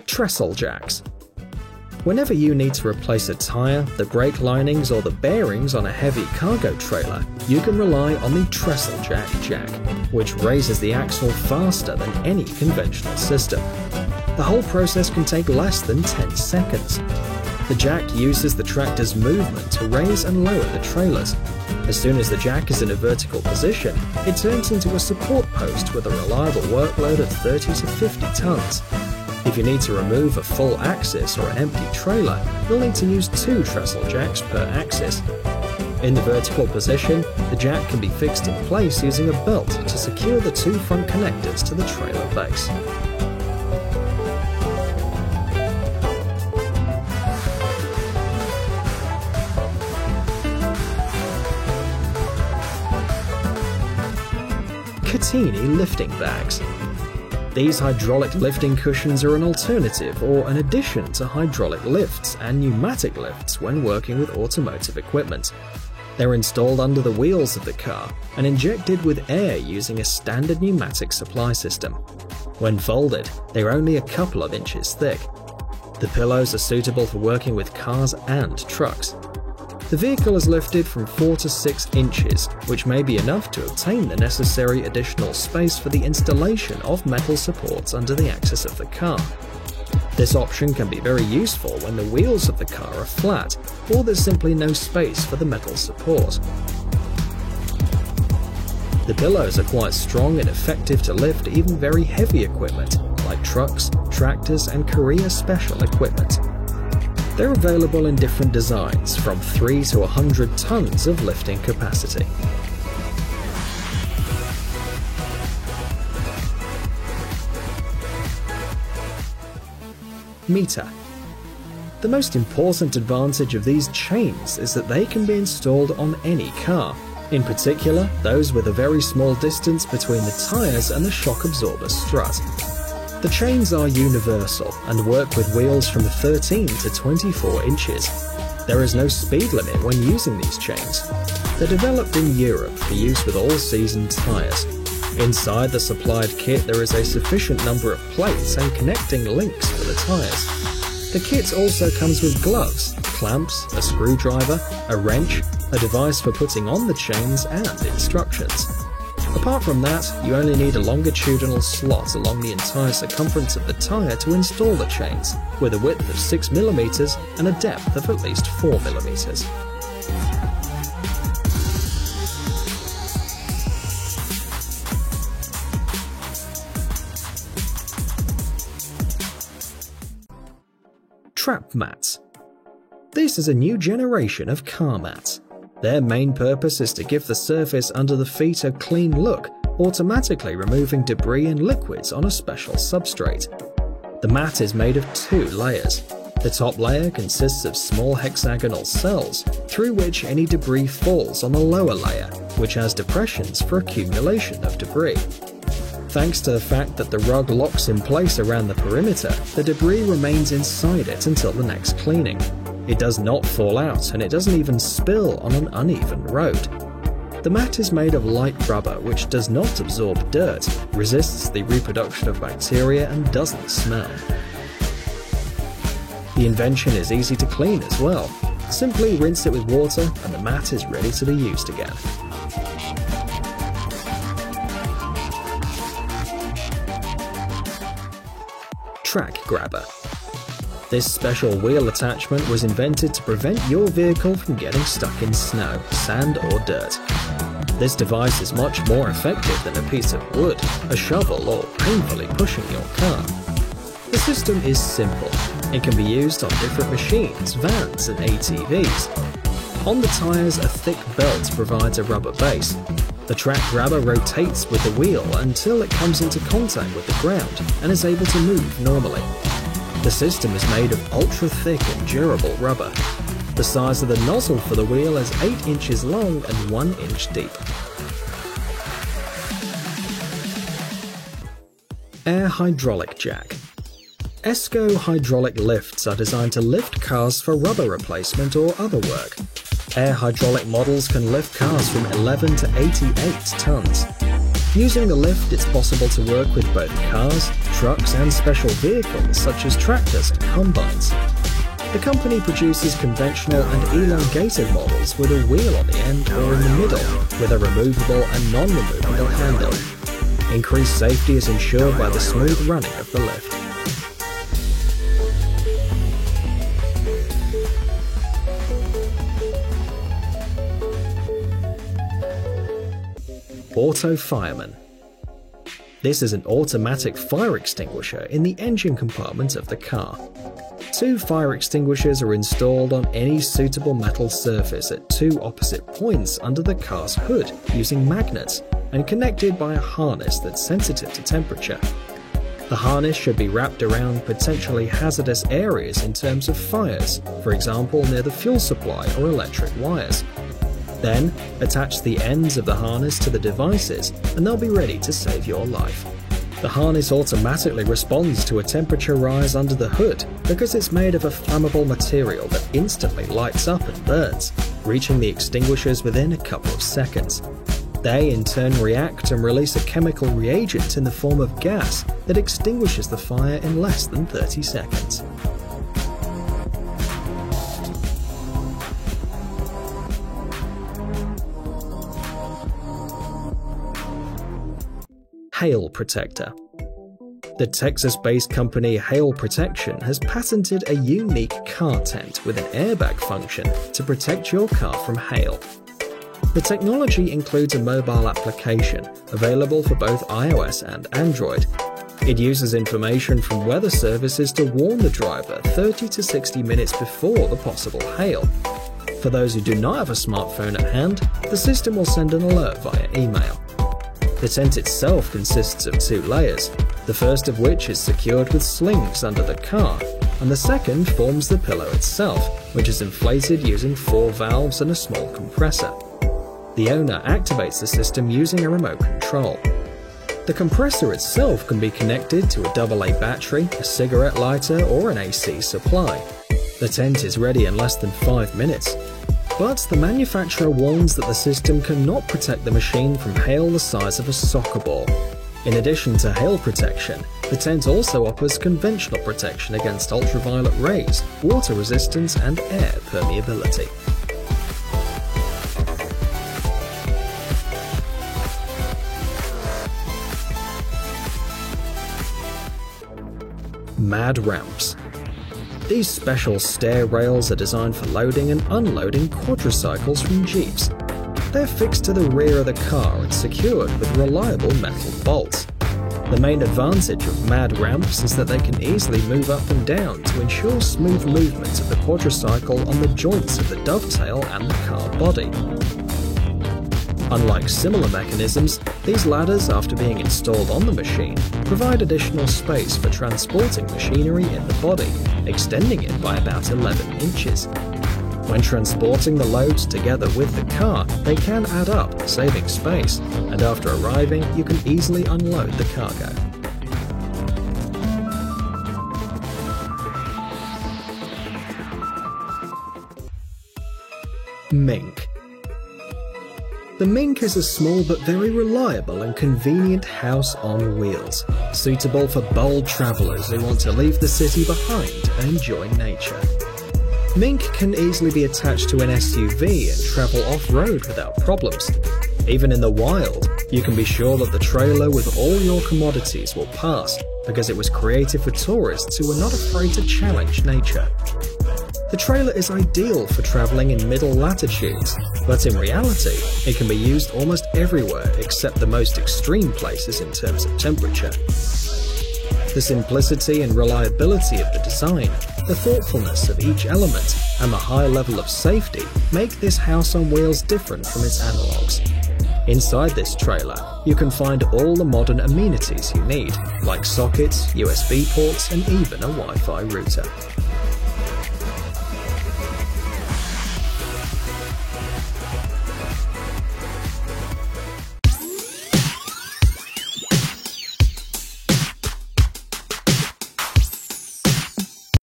Trestle jacks. Whenever you need to replace a tire, the brake linings, or the bearings on a heavy cargo trailer, you can rely on the trestle jack, which raises the axle faster than any conventional system. The whole process can take less than 10 seconds. The jack uses the tractor's movement to raise and lower the trailers. As soon as the jack is in a vertical position, it turns into a support post with a reliable workload of 30 to 50 tons. If you need to remove a full axis or an empty trailer, you'll need to use 2 trestle jacks per axis. In the vertical position, the jack can be fixed in place using a belt to secure the 2 front connectors to the trailer base. Cattini lifting bags. These hydraulic lifting cushions are an alternative or an addition to hydraulic lifts and pneumatic lifts when working with automotive equipment. They're installed under the wheels of the car and injected with air using a standard pneumatic supply system. When folded, they're only a couple of inches thick. The pillows are suitable for working with cars and trucks. The vehicle is lifted from 4 to 6 inches, which may be enough to obtain the necessary additional space for the installation of metal supports under the axis of the car. This option can be very useful when the wheels of the car are flat or there's simply no space for the metal support. The pillows are quite strong and effective to lift even very heavy equipment like trucks, tractors, and Korea special equipment. They're available in different designs, from 3 to 100 tons of lifting capacity. Meter. The most important advantage of these chains is that they can be installed on any car, in particular those with a very small distance between the tires and the shock absorber strut. The chains are universal and work with wheels from 13 to 24 inches. There is no speed limit when using these chains. They're developed in Europe for use with all-season tires. Inside the supplied kit there is a sufficient number of plates and connecting links for the tires. The kit also comes with gloves, clamps, a screwdriver, a wrench, a device for putting on the chains, and instructions. Apart from that, you only need a longitudinal slot along the entire circumference of the tyre to install the chains, with a width of 6mm and a depth of at least 4mm. Trap mats. This is a new generation of car mats. Their main purpose is to give the surface under the feet a clean look, automatically removing debris and liquids on a special substrate. The mat is made of 2 layers. The top layer consists of small hexagonal cells, through which any debris falls on the lower layer, which has depressions for accumulation of debris. Thanks to the fact that the rug locks in place around the perimeter, the debris remains inside it until the next cleaning. It does not fall out, and it doesn't even spill on an uneven road. The mat is made of light rubber which does not absorb dirt, resists the reproduction of bacteria, and doesn't smell. The invention is easy to clean as well. Simply rinse it with water and the mat is ready to be used again. Track grabber. This special wheel attachment was invented to prevent your vehicle from getting stuck in snow, sand, or dirt. This device is much more effective than a piece of wood, a shovel, or painfully pushing your car. The system is simple. It can be used on different machines, vans, and ATVs. On the tires, a thick belt provides a rubber base. The track grabber rotates with the wheel until it comes into contact with the ground and is able to move normally. The system is made of ultra-thick and durable rubber. The size of the nozzle for the wheel is 8 inches long and 1 inch deep. Air hydraulic jack. ESCO hydraulic lifts are designed to lift cars for rubber replacement or other work. Air hydraulic models can lift cars from 11 to 88 tons. Using the lift, it's possible to work with both cars, trucks, and special vehicles such as tractors and combines. The company produces conventional and elongated models with a wheel on the end or in the middle, with a removable and non-removable handle. Increased safety is ensured by the smooth running of the lift. Auto Fireman. This is an automatic fire extinguisher in the engine compartment of the car. 2 fire extinguishers are installed on any suitable metal surface at 2 opposite points under the car's hood using magnets and connected by a harness that's sensitive to temperature. The harness should be wrapped around potentially hazardous areas in terms of fires, for example near the fuel supply or electric wires. Then, attach the ends of the harness to the devices and they'll be ready to save your life. The harness automatically responds to a temperature rise under the hood because it's made of a flammable material that instantly lights up and burns, reaching the extinguishers within a couple of seconds. They in turn react and release a chemical reagent in the form of gas that extinguishes the fire in less than 30 seconds. Hail Protector. The Texas-based company Hail Protection has patented a unique car tent with an airbag function to protect your car from hail. The technology includes a mobile application available for both iOS and Android. It uses information from weather services to warn the driver 30 to 60 minutes before the possible hail. For those who do not have a smartphone at hand, the system will send an alert via email. The tent itself consists of 2 layers, the first of which is secured with slings under the car, and the second forms the pillow itself, which is inflated using 4 valves and a small compressor. The owner activates the system using a remote control. The compressor itself can be connected to a AA battery, a cigarette lighter, or an AC supply. The tent is ready in less than 5 minutes. But the manufacturer warns that the system cannot protect the machine from hail the size of a soccer ball. In addition to hail protection, the tent also offers conventional protection against ultraviolet rays, water resistance, and air permeability. Mad ramps. These special stair rails are designed for loading and unloading quadricycles from Jeeps. They're fixed to the rear of the car and secured with reliable metal bolts. The main advantage of mad ramps is that they can easily move up and down to ensure smooth movement of the quadricycle on the joints of the dovetail and the car body. Unlike similar mechanisms, these ladders, after being installed on the machine, provide additional space for transporting machinery in the body, extending it by about 11 inches. When transporting the loads together with the car, they can add up, saving space, and after arriving, you can easily unload the cargo. Mink. The Mink is a small but very reliable and convenient house on wheels, suitable for bold travellers who want to leave the city behind and enjoy nature. Mink can easily be attached to an SUV and travel off-road without problems. Even in the wild, you can be sure that the trailer with all your commodities will pass because it was created for tourists who are not afraid to challenge nature. The trailer is ideal for travelling in middle latitudes, but in reality, it can be used almost everywhere except the most extreme places in terms of temperature. The simplicity and reliability of the design, the thoughtfulness of each element, and the high level of safety make this house on wheels different from its analogues. Inside this trailer, you can find all the modern amenities you need, like sockets, USB ports, and even a Wi-Fi router.